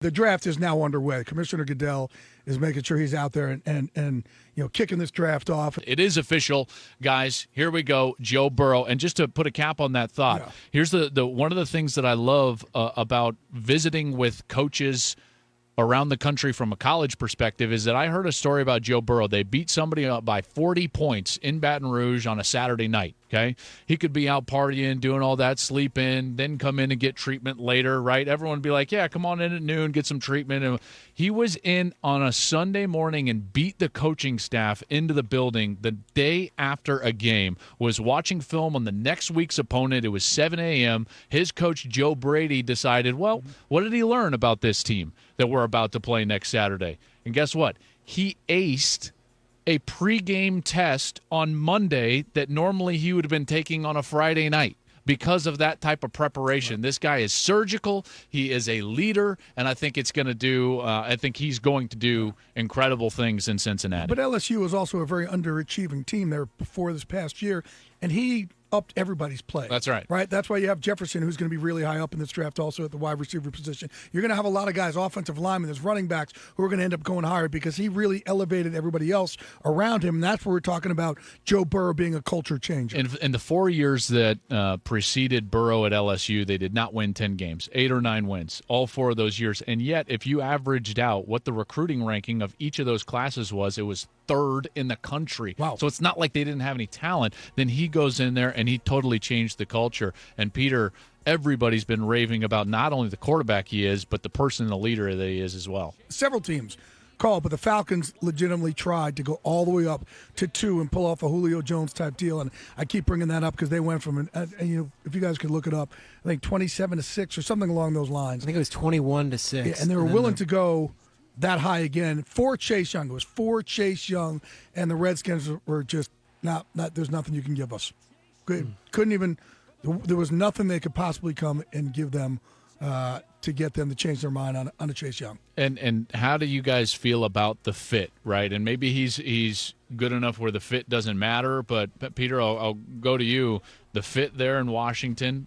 The draft is now underway. Commissioner Goodell is making sure he's out there and kicking this draft off. It is official, guys. Here we go, Joe Burrow. And just to put a cap on that thought, here's the one of the things that I love about visiting with coaches around the country from a college perspective is that I heard a story about Joe Burrow. They beat somebody up by 40 points in Baton Rouge on a Saturday night, okay? He could be out partying, doing all that, sleep in, then come in and get treatment later, right? Everyone would be like, yeah, come on in at noon, get some treatment. And he was in on a Sunday morning and beat the coaching staff into the building the day after a game, was watching film on the next week's opponent. It was 7 a.m. His coach, Joe Brady, decided, well, what did he learn about this team that we're about to play next Saturday? And guess what? He aced a pregame test on Monday that normally he would have been taking on a Friday night because of that type of preparation. This guy is surgical. He is a leader, and I think it's going to do. I think he's going to do incredible things in Cincinnati. But LSU was also a very underachieving team there before this past year, and he upped everybody's play. That's right. Right? That's why you have Jefferson, who's going to be really high up in this draft also at the wide receiver position. You're going to have a lot of guys, offensive linemen, there's running backs who are going to end up going higher because he really elevated everybody else around him. And that's where we're talking about Joe Burrow being a culture changer. In the 4 years that preceded Burrow at LSU, they did not win 10 games, 8 or 9 wins, all 4 of those years. And yet, if you averaged out what the recruiting ranking of each of those classes was, it was 3rd in the country. Wow. So it's not like they didn't have any talent. Then he goes in there and he totally changed the culture. And Peter, everybody's been raving about not only the quarterback he is, but the person and the leader that he is as well. Several teams called, but the Falcons legitimately tried to go all the way up to 2 and pull off a Julio Jones type deal. And I keep bringing that up because they went from, if you guys could look it up, I think 27-6 or something along those lines. I think it was 21-6. Yeah, and they were willing to go that high again for Chase Young. It was for Chase Young, and the Redskins were just not there's nothing you can give us. Couldn't even, there was nothing they could possibly come and give them to get them to change their mind on a Chase Young. And how do you guys feel about the fit, right? And maybe he's good enough where the fit doesn't matter, but Peter, I'll go to you. The fit there in Washington,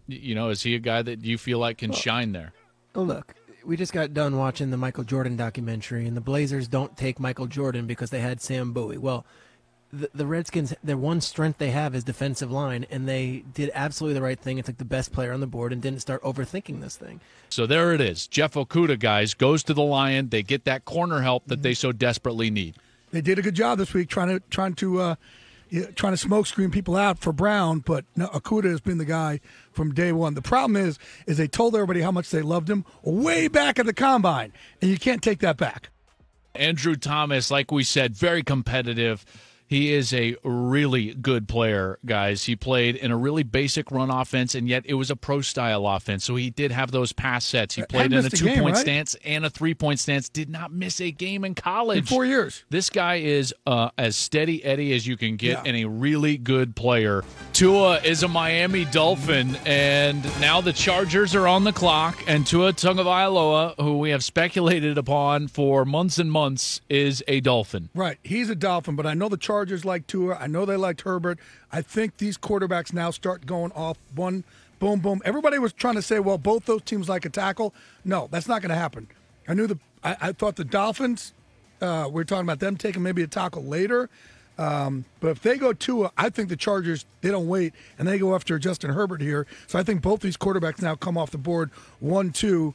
is he a guy that you feel like can shine there? Oh, look. We just got done watching the Michael Jordan documentary, and the Blazers don't take Michael Jordan because they had Sam Bowie. Well, the Redskins, their one strength they have is defensive line, and they did absolutely the right thing and took the best player on the board and didn't start overthinking this thing. So there it is. Jeff Okudah, guys, goes to the Lion. They get that corner help that they so desperately need. They did a good job this week trying to smoke screen people out for Brown, but no, Okudah has been the guy from day one. The problem is they told everybody how much they loved him way back at the Combine, and you can't take that back. Andrew Thomas, like we said, very competitive. He is a really good player, guys. He played in a really basic run offense, and yet it was a pro-style offense. So he did have those pass sets. He played in a 2-point stance and a 3-point stance. Did not miss a game in college. In 4 years. This guy is as steady Eddie as you can get and a really good player. Tua is a Miami Dolphin, and now the Chargers are on the clock, and Tua Tagovailoa, who we have speculated upon for months and months, is a Dolphin. Right. He's a Dolphin, but I know the Chargers like Tua. I know they liked Herbert. I think these quarterbacks now start going off one, boom, boom. Everybody was trying to say, well, both those teams like a tackle. No, that's not going to happen. I thought the Dolphins, we're talking about them taking maybe a tackle later. But if they go Tua, I think the Chargers, they don't wait, and they go after Justin Herbert here. So I think both these quarterbacks now come off the board 1-2.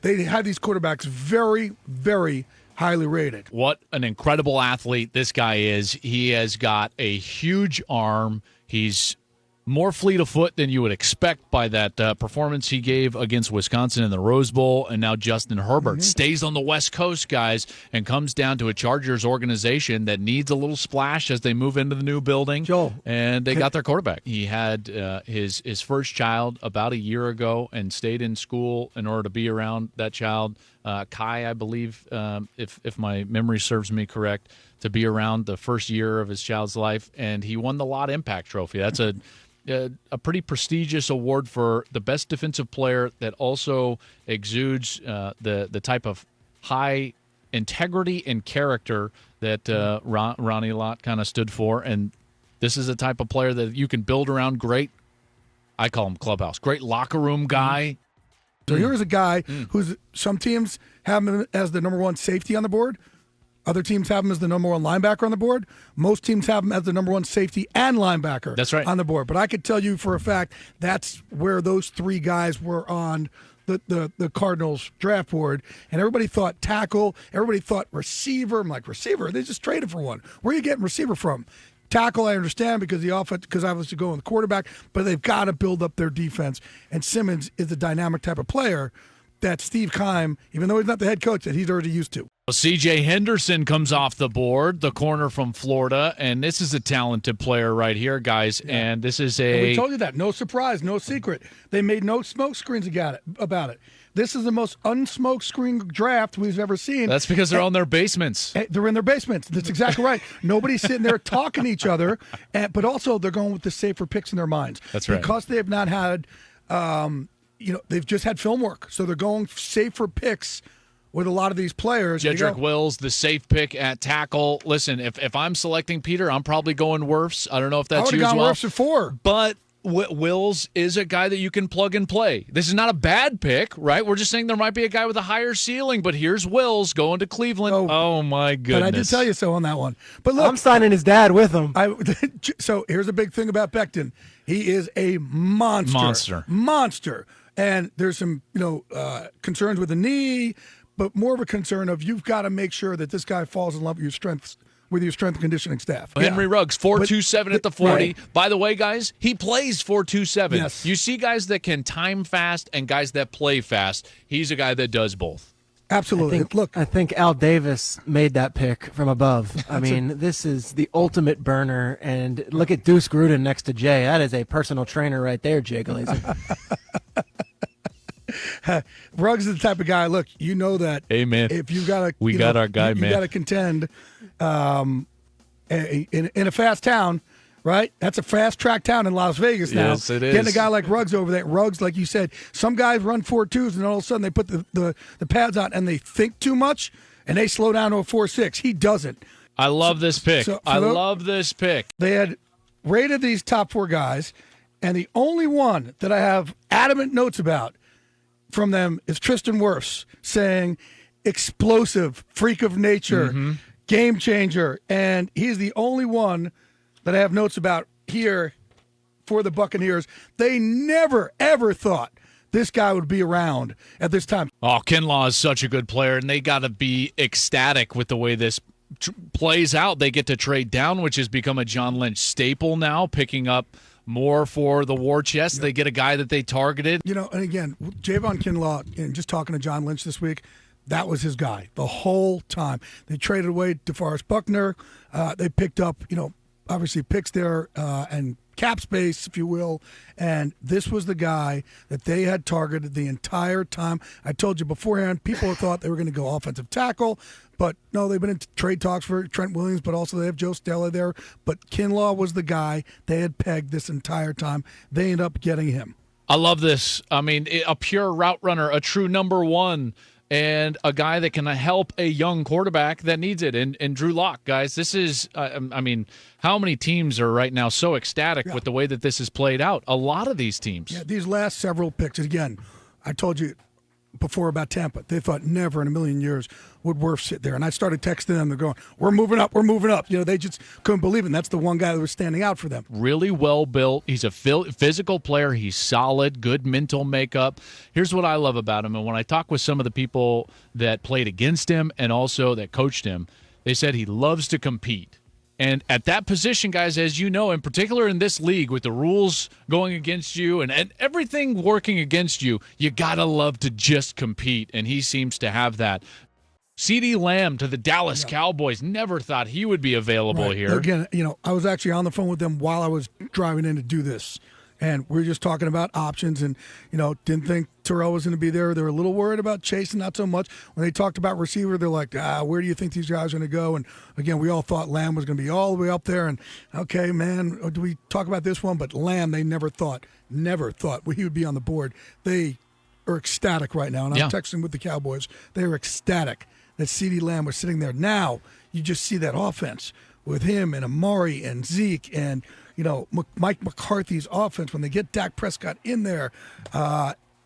They have these quarterbacks very, very highly rated. What an incredible athlete this guy is. He has got a huge arm. He's more fleet of foot than you would expect by that performance he gave against Wisconsin in the Rose Bowl. And now Justin Herbert stays on the West Coast, guys, and comes down to a Chargers organization that needs a little splash as they move into the new building. Joel, and they got their quarterback. He had his first child about a year ago and stayed in school in order to be around that child. Kai, I believe, if my memory serves me correct, to be around the first year of his child's life. And he won the Lot Impact Trophy. That's a pretty prestigious award for the best defensive player that also exudes the type of high integrity and character that Ronnie Lott kind of stood for. And this is the type of player that you can build around. Great, I call him clubhouse, great locker room guy. So here's a guy who's some teams have him as the number one safety on the board. Other teams have him as the number one linebacker on the board. Most teams have him as the number one safety and linebacker That's right. on the board. But I could tell you for a fact that's where those three guys were on the Cardinals draft board. And everybody thought tackle. Everybody thought receiver. I'm like, receiver? They just traded for one. Where are you getting receiver from? Tackle, I understand because the offense, because I was to go with the quarterback, but they've got to build up their defense. And Simmons is a dynamic type of player that Steve Keim, even though he's not the head coach, that he's already used to. Well, C.J. Henderson comes off the board, the corner from Florida, and this is a talented player right here, guys. Yeah. And this is And we told you that. No surprise, no secret. They made no smoke screens about it. This is the most unsmoke screen draft we've ever seen. That's because they're on their basements. They're in their basements. That's exactly right. Nobody's sitting there talking to each other, but also they're going with the safer picks in their minds. That's right. Because they have not had, they've just had film work. So they're going safer picks with a lot of these players. Jedrick Wills, the safe pick at tackle. Listen, if I'm selecting Peter, I'm probably going WIRFS. I don't know if that's you as well. I would have gone WIRFS at 4. But Wills is a guy that you can plug and play. This is not a bad pick, right? We're just saying there might be a guy with a higher ceiling, but here's Wills going to Cleveland. Oh my goodness. But I did tell you so on that one. But look, I'm signing his dad with him. So here's a big thing about Becton. He is a monster. And there's some, concerns with the knee, but more of a concern of you've got to make sure that this guy falls in love with your strength and conditioning staff. Henry Ruggs, 4.27 at the 40. Right. By the way, guys, he plays 4.27. Yes. You see guys that can time fast and guys that play fast. He's a guy that does both. Absolutely. I think Al Davis made that pick from above. I mean, this is the ultimate burner. And look at Deuce Gruden next to Jay. That is a personal trainer right there, Jay Glazer. Ruggs is the type of guy. Look, you know that. Hey, man. If you've got our guy, man. You got to contend in a fast town, right? That's a fast track town in Las Vegas now. Yes, it is. Getting a guy like Ruggs over there. Ruggs, like you said, some guys run 4.2s and all of a sudden they put the pads on and they think too much and they slow down to a 4.6. He doesn't. I love this pick. I love this pick. They had rated these top 4 guys, and the only one that I have adamant notes about from them is Tristan Wirfs saying explosive, freak of nature, game changer, and he's the only one that I have notes about here for the Buccaneers. They never, ever thought this guy would be around at this time. Oh, Kinlaw is such a good player, and they got to be ecstatic with the way this plays out. They get to trade down, which has become a John Lynch staple now, picking up more for the war chest. They get a guy that they targeted. And again, Javon Kinlaw, and just talking to John Lynch this week, that was his guy the whole time. They traded away DeForest Buckner. They picked up, obviously picks there and cap space, if you will. And this was the guy that they had targeted the entire time. I told you beforehand, people thought they were going to go offensive tackle. But no, they've been in trade talks for Trent Williams, but also they have Joe Stella there. But Kinlaw was the guy they had pegged this entire time. They ended up getting him. I love this. I mean, a pure route runner, a true number one, and a guy that can help a young quarterback that needs it. And Drew Lock, guys, this is, how many teams are right now so ecstatic with the way that this is played out? A lot of these teams. Yeah, these last several picks, again, I told you before about Tampa. They thought never in a million years would Wirfs sit there. And I started texting them. They're going, we're moving up. They just couldn't believe it. And that's the one guy that was standing out for them. Really well built. He's a physical player. He's solid, good mental makeup. Here's what I love about him. And when I talk with some of the people that played against him and also that coached him, they said he loves to compete. And at that position, guys, as you know, in particular in this league with the rules going against you and everything working against you, you got to love to just compete, and he seems to have that. CeeDee Lamb to the Dallas Cowboys. Never thought he would be available here. Again, I was actually on the phone with them while I was driving in to do this. And we were just talking about options and, didn't think Terrell was going to be there. They were a little worried about Chase and not so much. When they talked about receiver, they're like, where do you think these guys are going to go? And, again, we all thought Lamb was going to be all the way up there. And, okay, man, do we talk about this one? But Lamb, they never thought he would be on the board. They are ecstatic right now. And I'm texting with the Cowboys. They are ecstatic that CeeDee Lamb was sitting there. Now you just see that offense with him and Amari and Zeke and, Mike McCarthy's offense when they get Dak Prescott in there.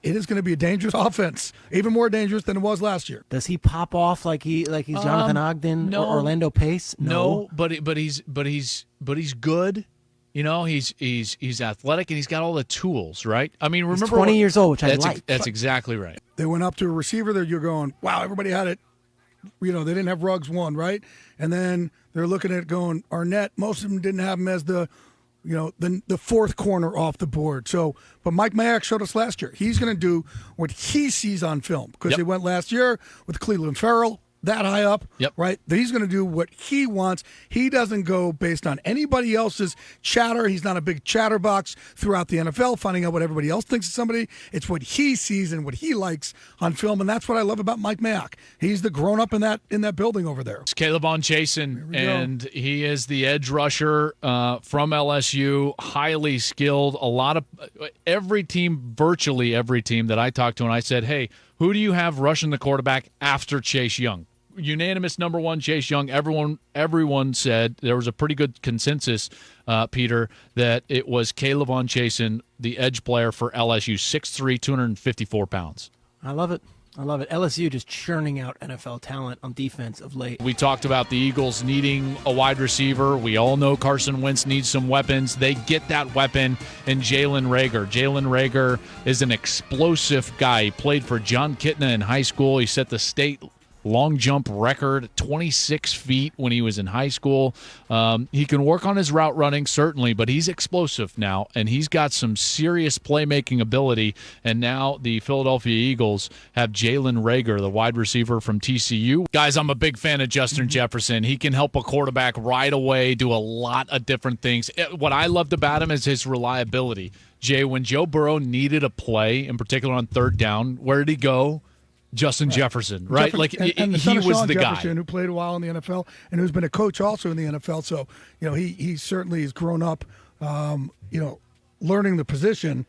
it is going to be a dangerous offense, even more dangerous than it was last year. Does he pop off like he's Jonathan Ogden or Orlando Pace? No, but he's good. You know, he's athletic and he's got all the tools, right? I mean, remember, he's 20 years old, which I like. That's exactly right. They went up to a receiver there. You're going, wow, everybody had it. You know, they didn't have Ruggs one, right? And then they're looking at it going, Arnett, most of them didn't have him as the fourth corner off the board. So, but Mike Mayock showed us last year. He's going to do what he sees on film because they went last year with Cleveland Farrell that high up, right? He's going to do what he wants. He doesn't go based on anybody else's chatter. He's not a big chatterbox throughout the NFL, finding out what everybody else thinks of somebody. It's what he sees and what he likes on film, and that's what I love about Mike Mayock. He's the grown-up in that building over there. It's K'Lavon Chasen, and he is the edge rusher from LSU, highly skilled. Virtually every team that I talked to, and I said, hey, who do you have rushing the quarterback after Chase Young? Unanimous number one, Chase Young. Everyone said there was a pretty good consensus, Peter, that it was K'Lavon Chasen, the edge player for LSU, 6'3", 254 pounds. I love it. LSU just churning out NFL talent on defense of late. We talked about the Eagles needing a wide receiver. We all know Carson Wentz needs some weapons. They get that weapon in Jalen Reagor. Jalen Reagor is an explosive guy. He played for John Kitna in high school. He set the state long jump record, 26 feet when he was in high school. He can work on his route running, certainly, but he's explosive now, and he's got some serious playmaking ability. And now the Philadelphia Eagles have Jalen Reagor, the wide receiver from TCU. Guys, I'm a big fan of Justin Jefferson. He can help a quarterback right away, do a lot of different things. What I loved about him is his reliability. Jay, when Joe Burrow needed a play, in particular on third down, where did he go? Justin Jefferson, right? And he was the Jefferson, guy who played a while in the NFL and who's been a coach also in the NFL. So, he certainly has grown up, learning the position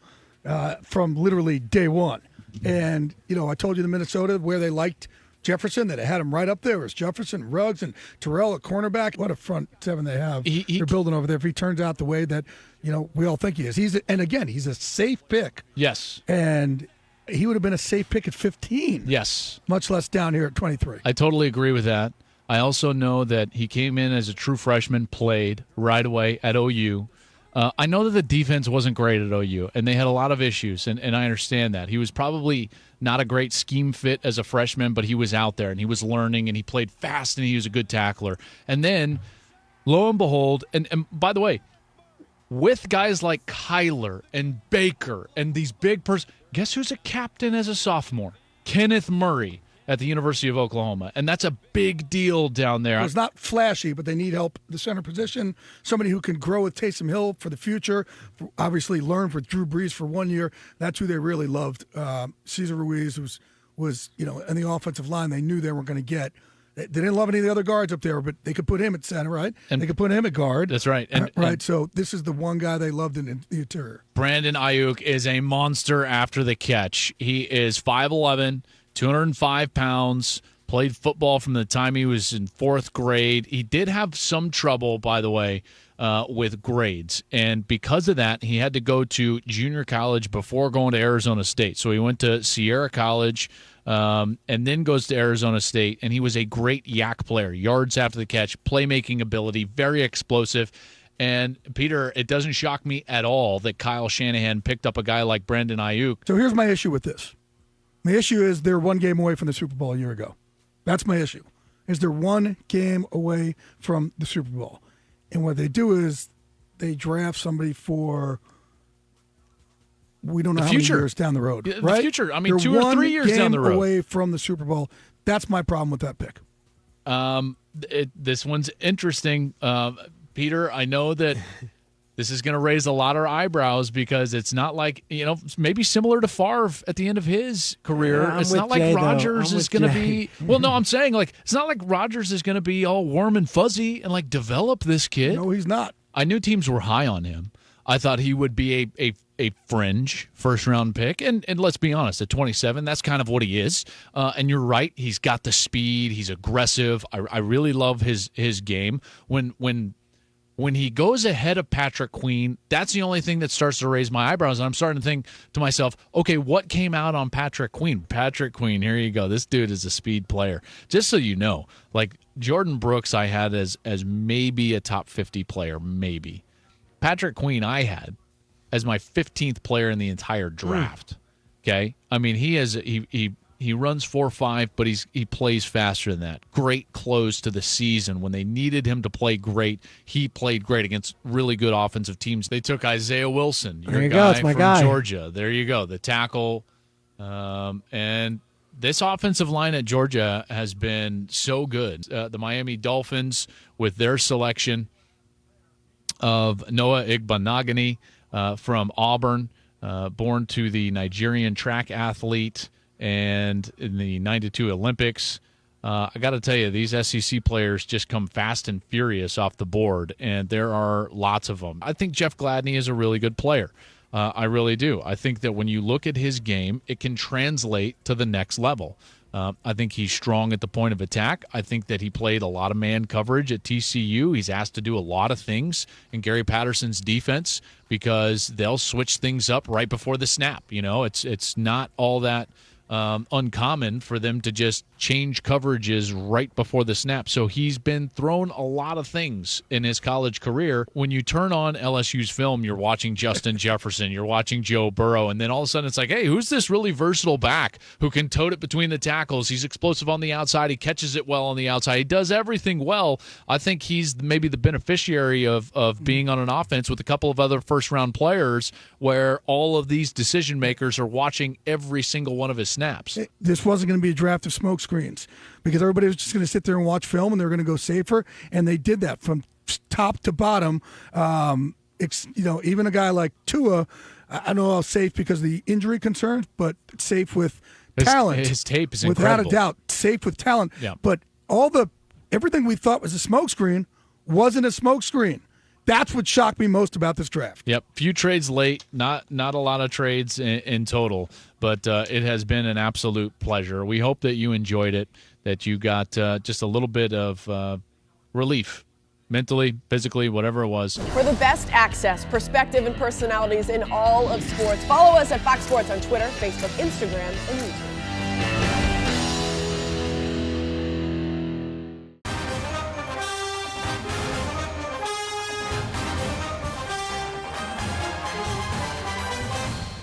from literally day one. And, I told you the Minnesota where they liked Jefferson, that it had him right up there. It was Jefferson, Ruggs, and Terrell at cornerback. What a front seven they have. They're building over there. If he turns out the way that, we all think he is. He's a safe pick. Yes. And he would have been a safe pick at 15. Yes. Much less down here at 23. I totally agree with that. I also know that he came in as a true freshman, played right away at OU. I know that the defense wasn't great at OU, and they had a lot of issues, and I understand that. He was probably not a great scheme fit as a freshman, but he was out there, and he was learning, and he played fast, and he was a good tackler. And then, lo and behold, and by the way, with guys like Kyler and Baker and these big guess who's a captain as a sophomore? Kenneth Murray at the University of Oklahoma. And that's a big deal down there. It's not flashy, but they need help. The center position, somebody who can grow with Taysom Hill for the future, obviously learn for Drew Brees for 1 year. That's who they really loved. Cesar Ruiz was in the offensive line, they knew they weren't going to get. They didn't love any of the other guards up there, but they could put him at center, right? And they could put him at guard. That's right. And so this is the one guy they loved in the interior. Brandon Ayuk is a monster after the catch. He is 5'11", 205 pounds, played football from the time he was in fourth grade. He did have some trouble, by the way, with grades. And because of that, he had to go to junior college before going to Arizona State. So he went to Sierra College, and then goes to Arizona State, and he was a great yak player, yards after the catch, playmaking ability, very explosive. And, Peter, it doesn't shock me at all that Kyle Shanahan picked up a guy like Brandon Ayuk. So here's my issue with this. My issue is they're one game away from the Super Bowl a year ago. That's my issue, is they're one game away from the Super Bowl. And what they do is they draft somebody for – we don't know how many years down the road, right? The future. I mean, they're 2 or 3 years down the road. One game away from the Super Bowl. That's my problem with that pick. This one's interesting. Peter, I know that this is going to raise a lot of eyebrows because it's not like, maybe similar to Favre at the end of his career. Yeah, it's not like Rodgers is going to be – well, no, I'm saying it's not like Rodgers is going to be all warm and fuzzy and develop this kid. No, he's not. I knew teams were high on him. I thought he would be a fringe first-round pick. And let's be honest, at 27, that's kind of what he is. And you're right, he's got the speed. He's aggressive. I really love his game. When when he goes ahead of Patrick Queen, that's the only thing that starts to raise my eyebrows. And I'm starting to think to myself, okay, what came out on Patrick Queen? Patrick Queen, here you go. This dude is a speed player. Just so you know, like Jordan Brooks I had as maybe a top 50 player, maybe. Patrick Queen I had as my 15th player in the entire draft. Okay? I mean, he runs 4.5, but he plays faster than that. Great close to the season. When they needed him to play great, he played great against really good offensive teams. They took Isaiah Wilson, your guy from Georgia. There you go, the tackle. And this offensive line at Georgia has been so good. The Miami Dolphins, with their selection of Noah Igbinoghene from Auburn, born to the Nigerian track athlete, and in the 92 Olympics. I got to tell you, these SEC players just come fast and furious off the board, and there are lots of them. I think Jeff Gladney is a really good player. I really do. I think that when you look at his game, it can translate to the next level. I think he's strong at the point of attack. I think that he played a lot of man coverage at TCU. He's asked to do a lot of things in Gary Patterson's defense because they'll switch things up right before the snap. You know, it's not all that uncommon for them to just change coverages right before the snap. So he's been thrown a lot of things in his college career. When you turn on LSU's film, you're watching Justin Jefferson, you're watching Joe Burrow, and then all of a sudden it's like, hey, who's this really versatile back who can tote it between the tackles? He's explosive on the outside. He catches it well on the outside. He does everything well. I think he's maybe the beneficiary of being on an offense with a couple of other first-round players where all of these decision makers are watching every single one of his snaps. This wasn't going to be a draft of smoke screens because everybody was just going to sit there and watch film and they were going to go safer, and they did that from top to bottom. Even a guy like Tua, I don't know how safe because of the injury concerns, but safe with talent. His tape is without incredible. a doubt, safe with talent. Yeah. But everything we thought was a smoke screen wasn't a smoke screen. That's what shocked me most about this draft. Yep, few trades late, not a lot of trades in total, but it has been an absolute pleasure. We hope that you enjoyed it, that you got just a little bit of relief, mentally, physically, whatever it was. For the best access, perspective, and personalities in all of sports, follow us at Fox Sports on Twitter, Facebook, Instagram, and YouTube.